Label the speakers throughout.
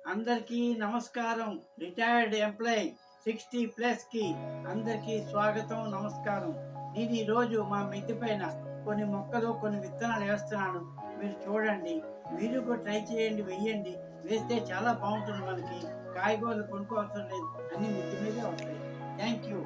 Speaker 1: అందరికీ నమస్కారం. Retired employee 60+కి అందరికీ స్వాగతం, నమస్కారం. నేను ఈరోజు మా మిద్దె పైన కొన్ని మొక్కలు, కొన్ని విత్తనాలు వేస్తున్నాను. మీరు చూడండి, మీరు కూడా ట్రై చేయండి, వెయ్యండి. వేస్తే చాలా బాగుంటుంది. మనకి కాయగూరలు కొనుక్కోవసరం లేదు, అన్ని మిద్దె మీదే వస్తాయి. Thank you.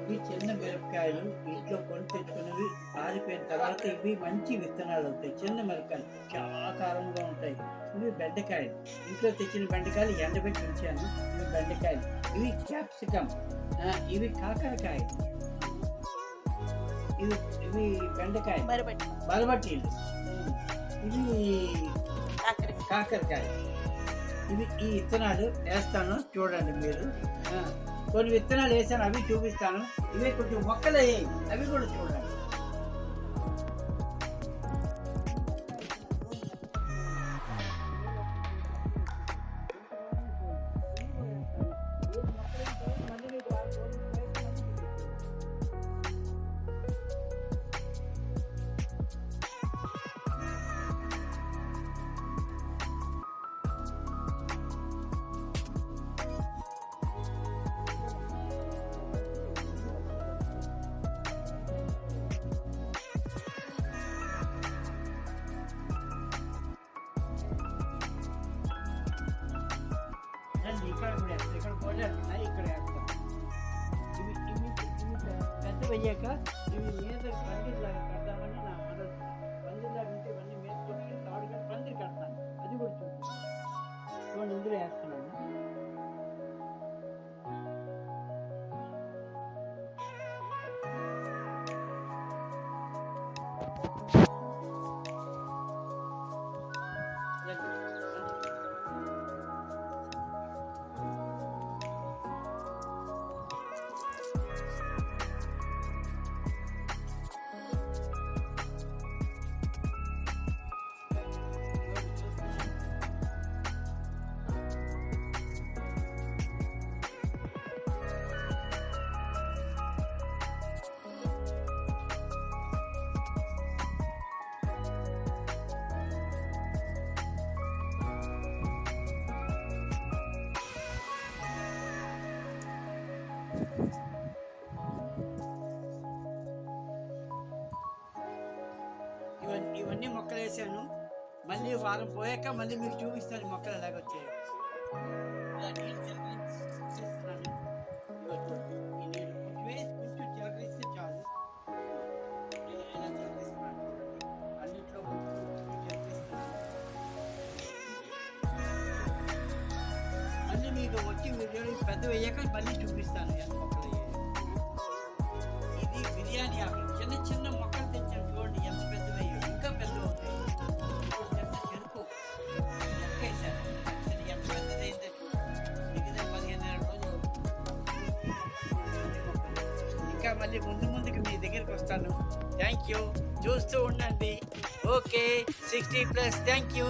Speaker 1: ఇవి చిన్న మిరపకాయలు, ఇంట్లో కొని తెచ్చుకున్నవి. ఆరిపోయిన తర్వాత ఇవి మంచి విత్తనాలు అవుతాయి. చిన్న మిరపకాయలు చాలా కారంగా ఉంటాయి. ఇవి బెండకాయలు, ఇంట్లో తెచ్చిన బెండకాయలు ఎండబెట్టి ఉంచాను. ఇవి బెండకాయలు. ఇవి క్యాప్సికమ్, ఇవి కాకరకాయలు, ఇవి ఇవి బెండకాయలు, బరబట్టీలు, ఇవి కాకరకాయ. ఇవి ఈ విత్తనాలు వేస్తాను, చూడండి మీరు. కొన్ని విత్తనాలు వేసాను, అవి చూపిస్తాను. ఇవి కొంచెం మొక్కలు అయ్యాయి, అవి కూడా చూడండి. ఇక్కడ పోలేదు, ఇక్కడ వేస్తాం. ఇవి పెద్ద అయ్యాక ఇవి మీద పందిరిలాగా కడదామని నా మనసు. పందిరిలాగా ఉంటే ఇవన్నీ మీద కొట్టి తాడుగా పందిరి కడతాను. అది కూడా చూడండి, ఇందులో వేస్తున్నాను. ఇవన్నీ మొక్కలు వేసాను. మళ్ళీ వారం పోయాక మళ్ళీ మీకు చూపిస్తాను మొక్కలు ఎలాగొచ్చాయి. ఈ నీళ్ళు కొంచెం వేసి కొంచెం చిలకరిస్తే చాలు. ఇలా చిలకరిస్తున్నాను, అన్నింటిలో మళ్ళీ మీకు వచ్చి వీడియో పెద్ద వేయక మళ్ళీ చూపిస్తాను ఎంత మొక్కలు అయ్యాయి. ఇది బిర్యానీ ఆకులు, చిన్న చిన్న మొక్కలు తెచ్చాను, చూడండి ఎంత పెద్దవి అయ్యాయి. ఇంకా పెద్ద అవుతాయి. ఎంత చెరుకు మొక్క వేసాను, ఎంత పెద్దదైందే మిగతా 15 రోజులు. ఇంకా మళ్ళీ ముందుకి మీ దగ్గరికి వస్తాను. Thank you. చూస్తూ ఉండండి. ఓకే, 60+. Thank you.